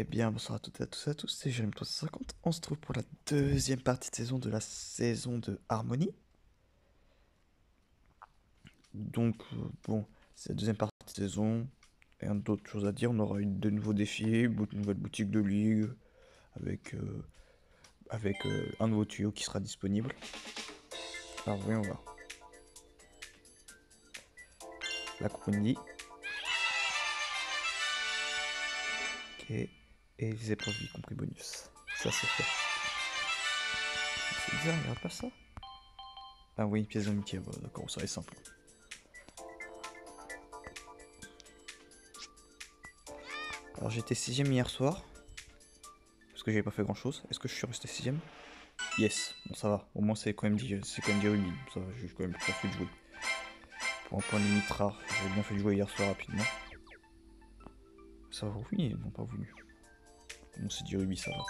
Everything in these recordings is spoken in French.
Eh bien, bonsoir à toutes et à tous, c'est Jérémy 350. On se trouve pour la deuxième partie de saison de la saison de Harmonie. Donc, bon, c'est la deuxième partie de saison. Rien d'autre chose à dire. On aura eu de nouveaux défis, de nouvelles boutiques de ligue, avec, un nouveau tuyau qui sera disponible. Alors, voyons voir. La compagnie. Ok. Et les épreuves y compris bonus. Ça, c'est fait. C'est bizarre, il n'y aura pas ça. Ah oui, pièce d'amitié, bah, d'accord, ça va être simple. Alors j'étais 6ème hier soir, parce que j'avais pas fait grand chose. Est-ce que je suis resté 6ème? Yes, bon ça va, au moins c'est quand même dit rugby, ça va, j'ai quand même pas fait de jouer. Pour un point limite rare, j'avais bien fait de jouer hier soir rapidement. Ça va, oui, ils n'ont pas voulu. Bon c'est du rugby, ça va.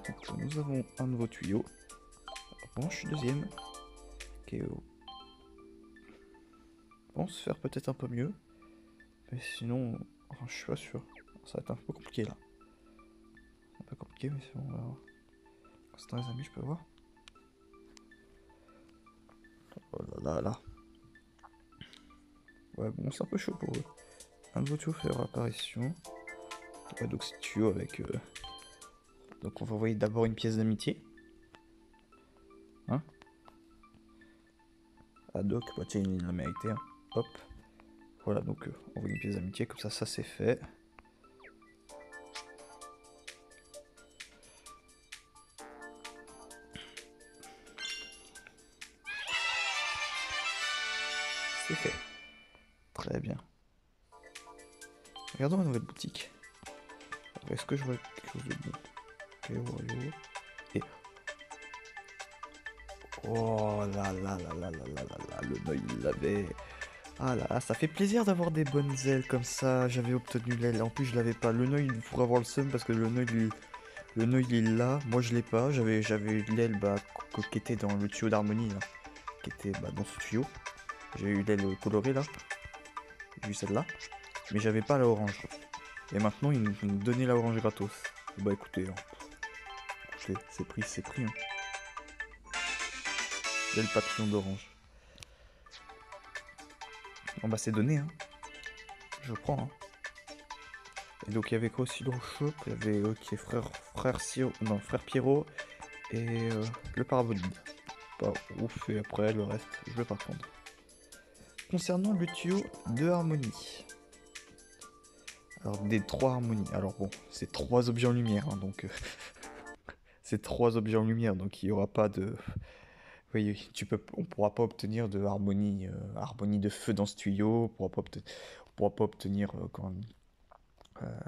Donc, nous avons un nouveau tuyau. Bon, je suis deuxième. KO. Je pense faire peut-être un peu mieux. Mais sinon, enfin, je suis pas sûr. Ça va être un peu compliqué là. Un peu compliqué, mais c'est bon, on va voir. C'est dans les amis, je peux voir. Oh là là là. Ouais, bon, c'est un peu chaud pour eux. Un nouveau tuyau fait leur apparition. Ouais, donc c'est tuyau avec... Donc on va envoyer d'abord une pièce d'amitié. Hein? Ah donc, bah tiens, il l'a mérité. Hein. Hop. Voilà, donc on envoie une pièce d'amitié, comme ça c'est fait. C'est fait. Très bien. Regardons la nouvelle boutique. Est-ce que je vois quelque chose de bon? Et... Oh là là là là là là là là, le Noy il l'avait. Ah là là, ça fait plaisir d'avoir des bonnes ailes comme ça. J'avais obtenu l'aile, en plus je l'avais pas. Le Noy il pourrait avoir le seum parce que le Noy il est là. Moi je l'ai pas. J'avais l'aile qui était dans le tuyau d'harmonie là. Qui était dans ce tuyau. J'ai eu l'aile colorée là. J'ai eu celle-là. Mais j'avais pas la orange. Et maintenant ils nous donnaient la orange gratos. Bah écoutez, hein. Écoutez, c'est pris. Hein. L'aile papillon d'orange. Bon bah c'est donné hein. Je prends hein. Et donc il y avait quoi aussi dans le shop? Il y avait frère Pierrot et le parabolide. Pas ouf, et après le reste, je vais pas prendre. Concernant le tuyau de harmonie. Alors des 3 harmonies. Alors bon, c'est 3 objets en lumière, hein, donc c'est 3 objets en lumière, donc il y aura pas de. Oui, on pourra pas obtenir de harmonie, harmonie de feu dans ce tuyau. On pourra pas obtenir quand même.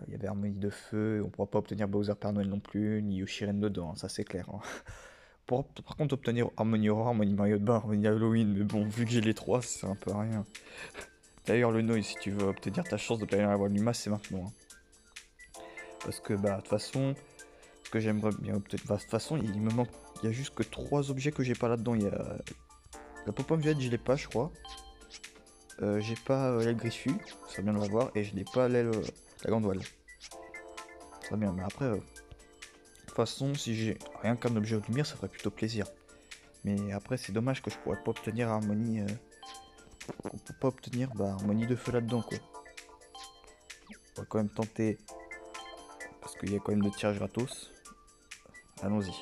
Il y avait harmonie de feu. On pourra pas obtenir Bowser Père Noël non plus, ni Yoshiren dedans, hein, ça c'est clair. Hein. Par contre, obtenir Harmonie Horror, Harmonie Mario de Bain, Harmonie Halloween, mais bon, vu que j'ai les 3, c'est un peu rien. D'ailleurs, le Noise, si tu veux obtenir ta chance de planer la voie Luma, c'est maintenant. Hein. Parce que, bah, de toute façon, ce que j'aimerais bien obtenir. Bah, de toute façon, il me manque. Il y a juste que 3 objets que j'ai pas là-dedans. Il y a. La Pop-Up Violette, je l'ai pas, je crois. J'ai pas l'aile griffue, ça bien de l'avoir, et je n'ai pas l'aile. La grande voile. Très bien, mais après. De toute façon, si j'ai rien qu'un objet de lumière, ça ferait plutôt plaisir. Mais après, c'est dommage que je pourrais pas obtenir harmonie. On peut pas obtenir harmonie de feu là-dedans, quoi. On va quand même tenter. Parce qu'il y a quand même le tirage gratos. Allons-y. Bon,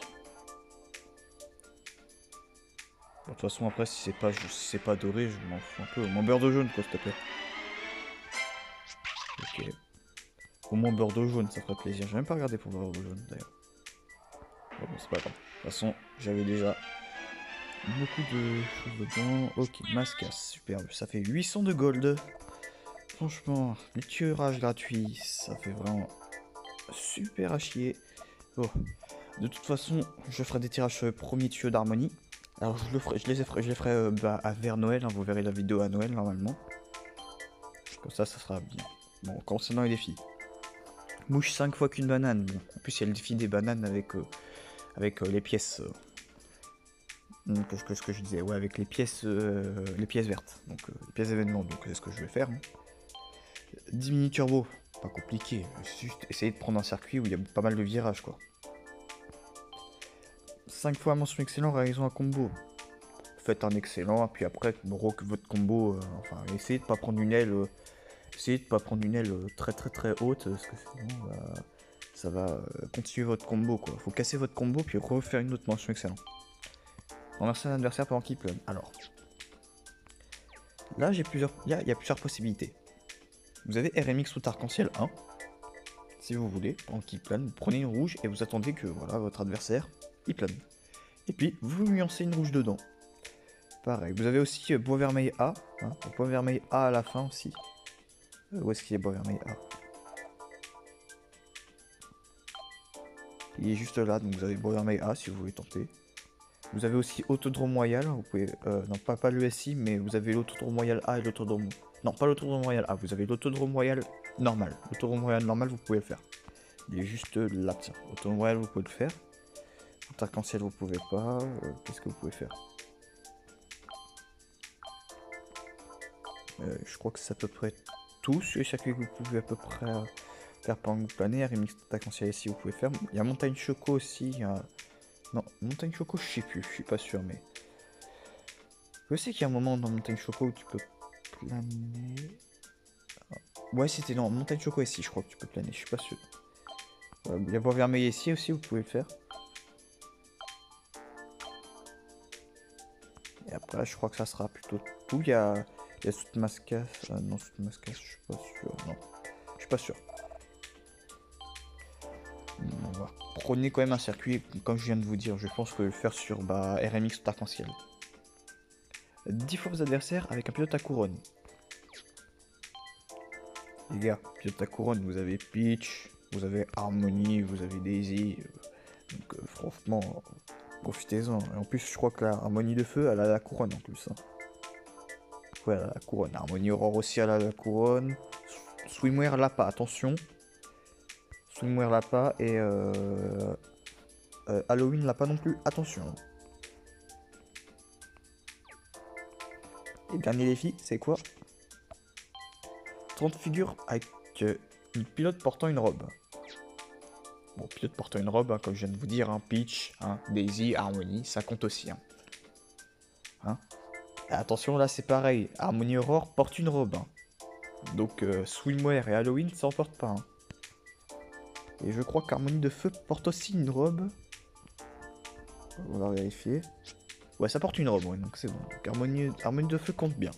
de toute façon, après, si c'est pas doré, je m'en fous un peu. Au moins beurre de jaune, quoi, s'il te plaît. Ok. Au moins beurre de jaune, ça ferait plaisir. J'ai même pas regardé pour beurre de jaune, d'ailleurs. Bon, c'est pas grave. De toute façon, j'avais déjà beaucoup de choses dedans. Ok, masque, superbe. Ça fait 800 de gold. Franchement, le tirage gratuit, ça fait vraiment super à chier. Bon, de toute façon, je ferai des tirages sur le premier tuyau d'harmonie. Alors je les ferai vers Noël, hein, vous verrez la vidéo à Noël normalement. Comme ça sera bien. Bon, concernant les défis. Mouche 5 fois qu'une banane. Bon, en plus il y a le défi des bananes avec les pièces. ce que je disais, ouais, avec les pièces vertes, donc les pièces événements, donc c'est ce que je vais faire. Hein. 10 mini turbo, pas compliqué, juste essayer de prendre un circuit où il y a pas mal de virages quoi. 5 fois mention excellent, réalisons un combo. Faites un excellent, puis après, rock votre combo, enfin, essayez de pas prendre une aile, très très très haute, parce que sinon, ça va continuer votre combo quoi. Faut casser votre combo, puis refaire une autre mention excellent. Renverser un adversaire pendant qu'il plane. Alors, là, il y a plusieurs possibilités. Vous avez RMX ou arc-en-ciel 1. Si vous voulez, pendant qu'il plane, vous prenez une rouge et vous attendez que voilà, votre adversaire, il plane. Et puis, vous lui lancez une rouge dedans. Pareil, vous avez aussi bois vermeil A. Hein, bois vermeil A à la fin aussi. Où est-ce qu'il est bois vermeil A? Il est juste là, donc vous avez bois vermeil A si vous voulez tenter. Vous avez aussi Autodrome Royal, vous pouvez... non, pas le SI, mais vous avez l'Autodrome Royal A et l'Autodrome... Non, pas l'Autodrome Royal A, vous avez l'Autodrome Royal normal. L'Autodrome Royal normal, vous pouvez le faire. Il est juste là, tiens. L'Autodrome Royal, vous pouvez le faire. Arc-en-ciel, vous pouvez pas. Qu'est-ce que vous pouvez faire? Je crois que c'est à peu près tout sur les circuits que vous pouvez à peu près faire pendant que vous planez. RMX arc-en-ciel ici, vous pouvez faire. Il y a Montagne Choco aussi. Non, Montagne Choco, je sais plus, je suis pas sûr, mais... Je sais qu'il y a un moment dans Montagne Choco où tu peux planer... Ouais, c'était dans Montagne Choco ici, je crois que tu peux planer, je suis pas sûr. Il y a bois vermeil ici aussi, vous pouvez le faire. Et après, je crois que ça sera plutôt tout. Il y a Soutmascas. Non, Soutmascas, je suis pas sûr. Non, je suis pas sûr. Prenez quand même un circuit, comme je viens de vous dire. Je pense que le faire sur RMX ou arc-en-ciel. 10 fois vos adversaires avec un pilote à couronne. Les gars, pilote à couronne, vous avez Peach, vous avez Harmony, vous avez Daisy. Donc franchement, profitez-en. Et en plus, je crois que la Harmonie de feu, elle a la couronne en plus. Hein. Ouais, elle a la couronne. Harmonie Aurore aussi, elle a la couronne. Swimwear l'a pas, attention. Swimwear l'a pas et Halloween l'a pas non plus, attention. Et le dernier défi, c'est quoi? 30 figures avec une pilote portant une robe. Bon, pilote portant une robe, hein, comme je viens de vous dire, hein, Peach, hein, Daisy, Harmony, ça compte aussi. Hein. Et attention, là c'est pareil, Harmony Aurore porte une robe. Hein. Donc Swimwear et Halloween, ça en porte pas. Hein. Et je crois qu'Harmonie de Feu porte aussi une robe. On va vérifier. Ouais, ça porte une robe, ouais, donc c'est bon. Donc Harmonie de Feu compte bien.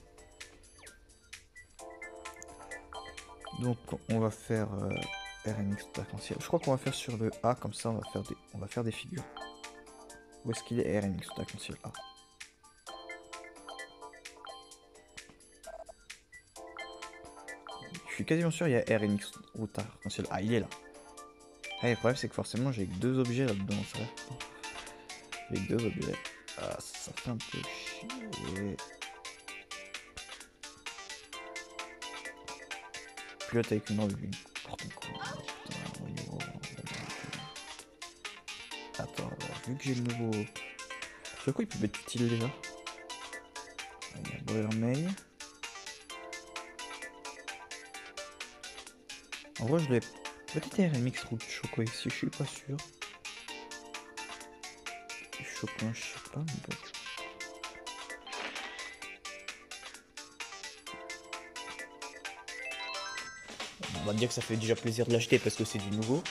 Donc on va faire RMX arc-en-ciel. Je crois qu'on va faire sur le A, comme ça on va faire des figures. Où est-ce qu'il est RMX arc-en-ciel A? Je suis quasiment sûr il y a RMX route arc-en-ciel A, il est là. Ah, le problème c'est que forcément j'ai que 2 objets là-dedans, ça. J'ai que 2 objets. Ah, ça fait un peu chier. Pilote avec une robe. Attends, vu que j'ai le nouveau... Sur quoi il peut être utile déjà? Il y a bois vermeil. En vrai je l'ai... Peut-être RMX route choco ici, je suis pas sûr. Chopin, je sais pas, mais bon. On va dire que ça fait déjà plaisir de l'acheter parce que c'est du nouveau.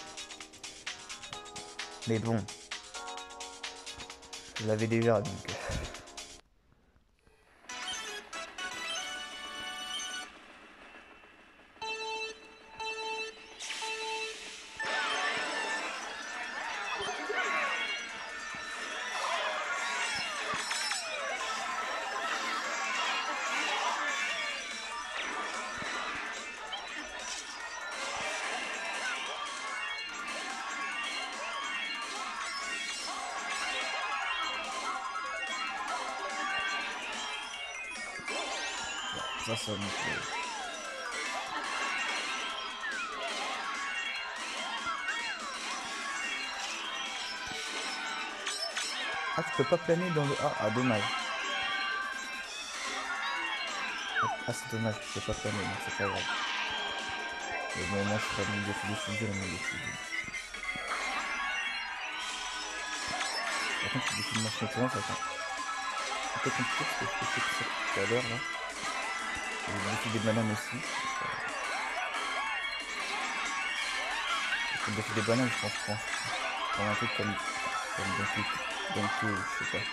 Mais bon. Je l'avais déjà donc. Ça donc, Ah, tu peux pas planer dans le A. Ah, dommage. Ah, c'est dommage, tu peux pas planer, donc c'est pas grave. Mais bon, moi, je ferai mon défi de fusil, mon défi. Par contre, le défi de marche excellence, ça va être un peu compliqué parce que je fais que ça tout à l'heure, là. Et le défi des bananes aussi. Le défi des bananes, je pense. Prendre un truc comme Donkey, je sais pas.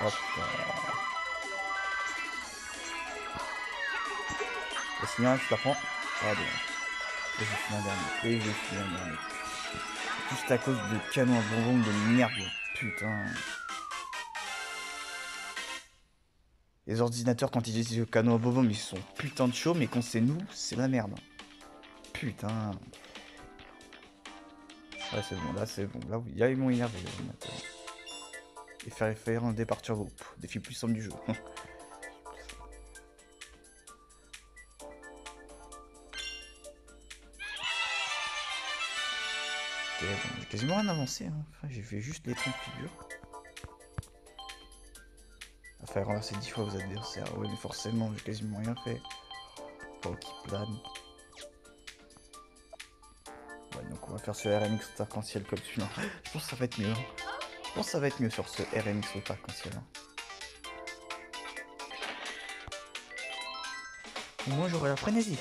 Oh putain. Le signal, je la prends. Ah, dommage. Et j'ai fini un dernier. Juste à cause de canons à bonbons de merde. Putain. Les ordinateurs, quand ils utilisent le canon à bonbons, ils sont putain de chauds, mais quand c'est nous, c'est la merde. Putain. Ouais, c'est bon, là, c'est bon. Là, oui, ils m'ont énervé, les ordinateurs. Et faire un départ turbo. Défi plus simple du jeu. Ok, bon, j'ai quasiment rien avancé. Hein. Enfin, j'ai fait juste les 30 figures. À faire renverser 10 fois vos adversaires. Oui, mais forcément, j'ai quasiment rien fait. Pour qui plane. Ouais, donc on va faire ce RMX au arc-en-ciel comme celui-là. Je pense que ça va être mieux. Hein. Je pense que ça va être mieux sur ce RMX au arc-en-ciel. Hein. Moi, j'aurai la frénésie.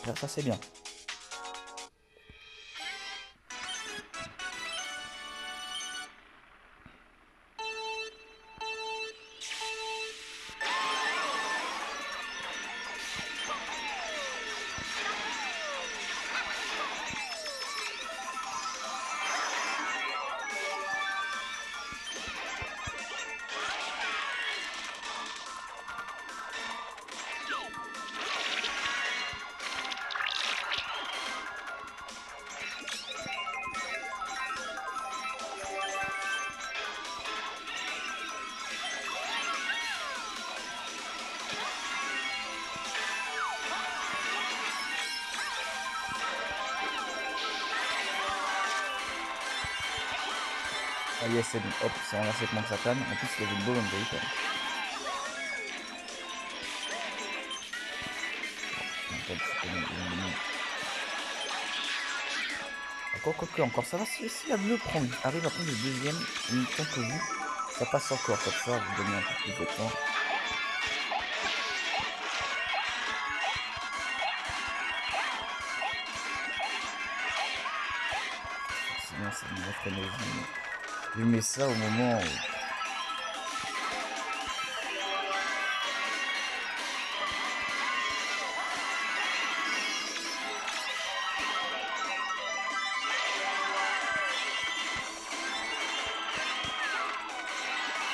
Là, ça, c'est bien. Ah yes, c'est bon. Hop, c'est renversé comment que ça plane. En plus, il y avait une bonne de Quoique, encore ça va. Si la bleue arrive à prendre le deuxième, en même temps que vous, ça passe encore. Comme ça, vous donnez un peu plus de temps. Sinon, ça me ferait nos vies. Je mets ça au moment où...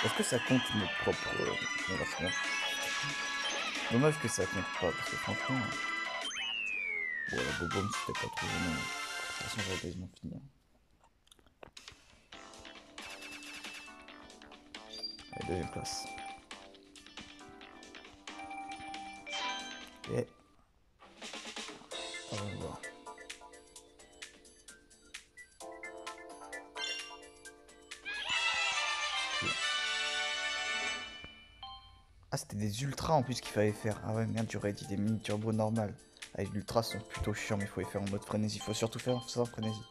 Est-ce que ça compte notre propre conversement? Dommage que ça compte pas, parce que franchement... Bon, la bobom, c'était pas trop gênant. De toute façon, j'avais quasiment fini. Allez, deuxième place. Et... on va voir. Ah, c'était des ultras en plus qu'il fallait faire. Ah ouais, merde, j'aurais dit des mini turbo normales. Ah, les ultras sont plutôt chiants, mais il faut les faire en mode frénésie. Il faut surtout faire ça en frénésie.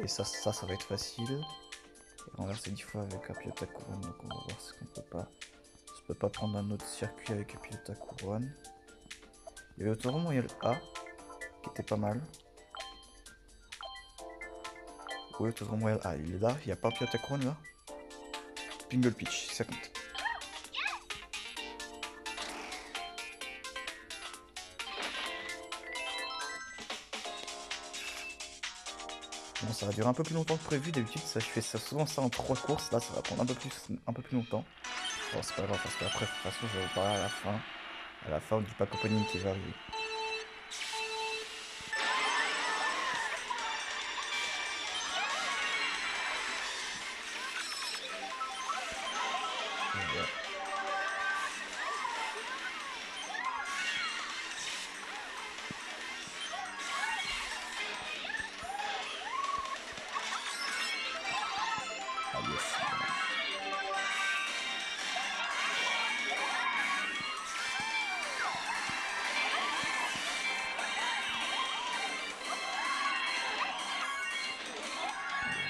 Et ça va être facile. Et renverser 10 fois avec un pilote à couronne. Donc on va voir ce qu'on peut pas. Je peux pas prendre un autre circuit avec un pilote à couronne. Il y avait Autoroute Royale A, qui était pas mal. Oui, Autoroute Royale A, il est là. Il n'y a pas un pilote à couronne là. Pingle Pitch, ça compte. Bon, ça va durer un peu plus longtemps que prévu. D'habitude, ça, je fais ça, souvent ça en 3 courses. Là, ça va prendre un peu plus longtemps. Bon, c'est pas grave, parce qu'après, de toute façon, je vais vous parler à la fin. À la fin, on dit pas opening qui va arriver. Voilà.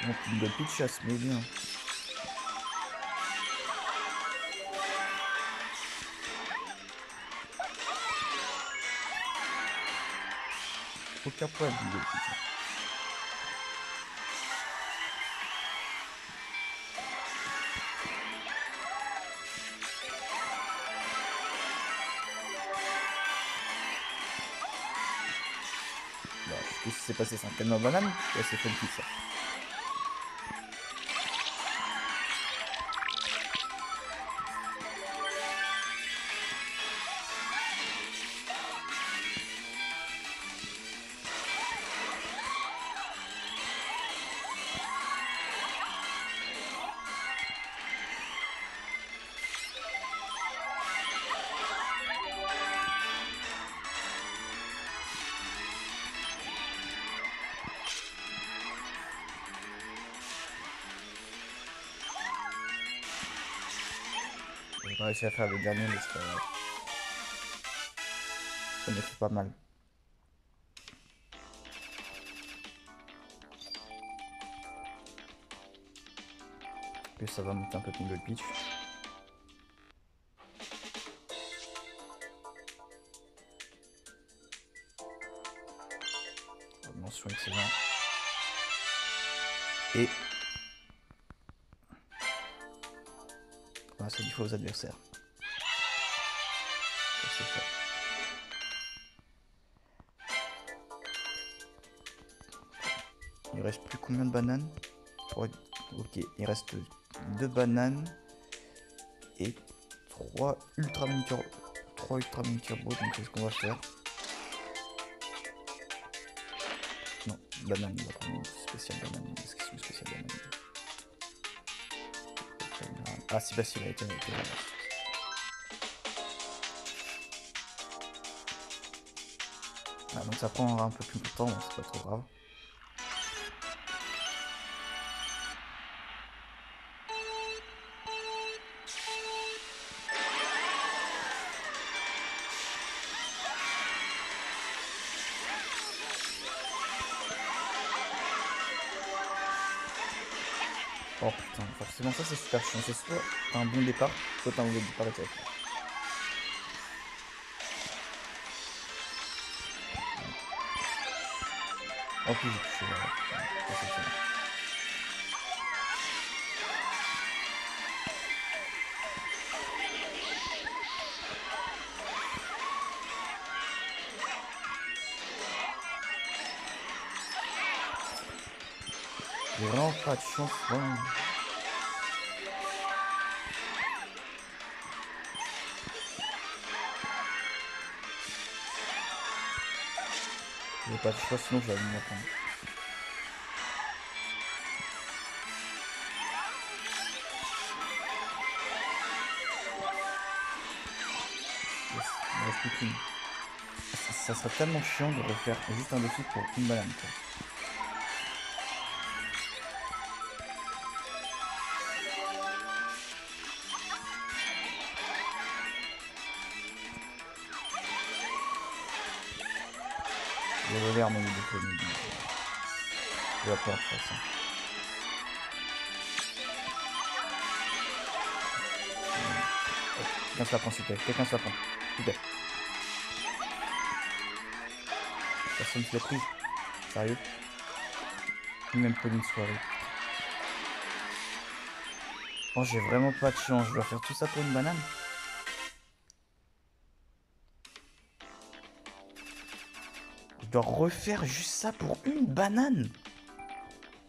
Donc une bonne pitch chasse, mais bien. Aucun problème, une bonne pitch. Bah, qu'est-ce qui s'est passé? C'est un tellement banane? Ouais, c'est funky ça. J'ai pas réussi à faire le dernier, mais c'est pas grave. Ça me fait pas mal. Et ça va monter un peu Pinball Pitch. Mention excellent. Et voilà, ça dit fois aux adversaires. Ça, c'est fait. Il reste plus combien de bananes? Ok, il reste 2 bananes et 3 ultra mini turbo. Donc c'est ce qu'on va faire. Non, banane, on va prendre une spéciale banane. Est-ce que c'est une spéciale banane? Ah, si facile, elle a été ah, donc ça prend un peu plus de temps, donc c'est pas trop grave. Oh putain, forcément ça c'est super chiant, c'est soit t'as un bon départ, soit t'as un mauvais départ avec. En plus j'ai touché, j'ai vraiment pas de chance, hein. J'ai pas de choix, sinon je vais me prendre. Yes, il me reste plus qu'une. Ça serait tellement chiant de refaire juste un défi pour une banane, quoi. Le revers mon défaut, je vais pas faire ça. Quelqu'un se la prend, s'il te plaît. Quelqu'un se la prend. S'il te plaît. Personne se l'a prise. Sérieux? Même pas une soirée. Oh, j'ai vraiment pas de chance. Je dois faire tout ça pour une banane. Je dois refaire juste ça pour une banane.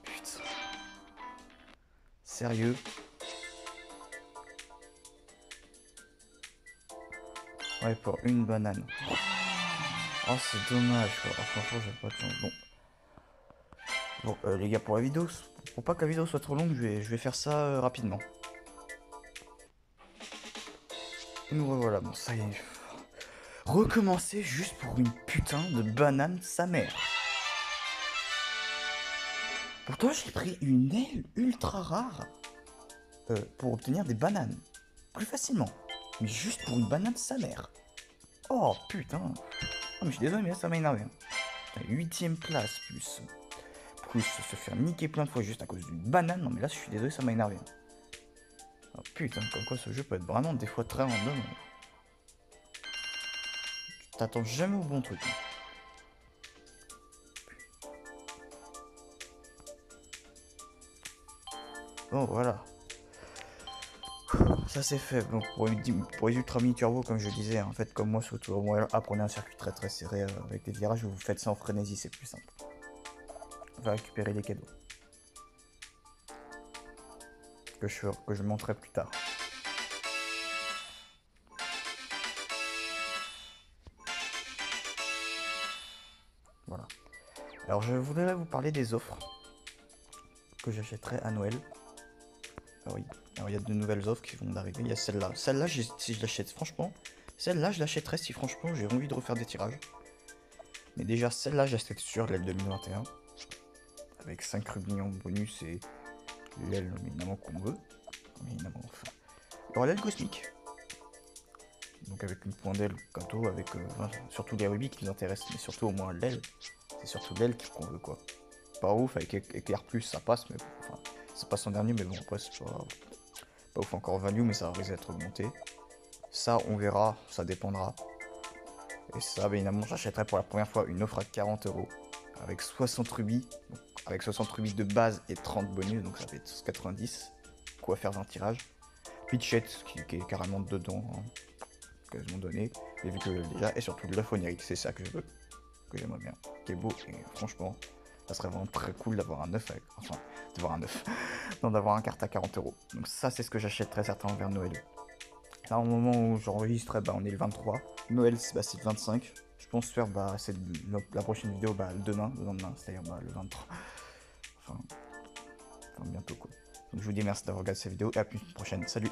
Putain. Sérieux? Ouais, pour une banane. Oh, c'est dommage, quoi. Oh, franchement, j'ai pas de chance. Bon, les gars, pour la vidéo, pour pas que la vidéo soit trop longue, je vais faire ça rapidement. Donc voilà, bon, ça y est. Recommencer juste pour une putain de banane, sa mère. Pourtant, j'ai pris une aile ultra rare. pour obtenir des bananes. Plus facilement. Mais juste pour une banane, sa mère. Oh putain. Non mais je suis désolé, mais là ça m'a énervé. 8ème place, plus se faire niquer plein de fois juste à cause d'une banane. Non mais là je suis désolé, ça m'a énervé. Oh putain, comme quoi ce jeu peut être vraiment des fois très random. Tu t'attends jamais au bon truc. Bon voilà. Ça c'est fait. Donc pour les ultra mini turbo, comme je disais, en fait comme moi sur Tour Royal, apprenez un circuit très serré avec des virages, vous faites ça en frénésie, c'est plus simple. On va récupérer les cadeaux. Que je montrerai plus tard. Voilà. Alors je voudrais vous parler des offres que j'achèterai à Noël. Ah oui, alors il y a de nouvelles offres qui vont d'arriver. Il y a celle-là. Celle-là, si je l'achète, franchement, celle-là, je l'achèterai si franchement j'ai envie de refaire des tirages. Mais déjà, celle-là, j'achète sur l'aile 2021. Avec 5 rubis en bonus et l'aile évidemment qu'on veut. Évidemment, enfin. Alors l'aile cosmique. Donc avec une pointe d'aile gâteau, avec surtout les rubis qui nous intéressent, mais surtout au moins l'aile. C'est surtout l'aile qu'on veut quoi. Pas ouf, avec éclair plus ça passe, mais bon, enfin, ça passe en dernier, mais bon après c'est pas ouf encore value, mais ça risque d'être augmenté. Ça on verra, ça dépendra. Et ça, bien évidemment, j'achèterai pour la première fois une offre à 40 € avec 60 rubis, donc avec 60 rubis de base et 30 bonus, donc ça fait 90. Quoi faire 20 tirages. Pitchet qui est carrément dedans, hein, quasiment donné. Et vu que déjà, et surtout de l'œuf onirique, c'est ça que je veux, que j'aimerais bien, qui est beau, et franchement, ça serait vraiment très cool d'avoir un œuf avec, enfin, d'avoir un œuf, non, d'avoir un carte à 40 €. Donc ça, c'est ce que j'achèterais certainement vers Noël. Là, au moment où j'enregistre, bah, on est le 23. Noël, c'est le 25. Je pense faire la prochaine vidéo demain, le lendemain, c'est-à-dire le 23. Enfin, bientôt quoi. Donc je vous dis merci d'avoir regardé cette vidéo et à la prochaine. Salut!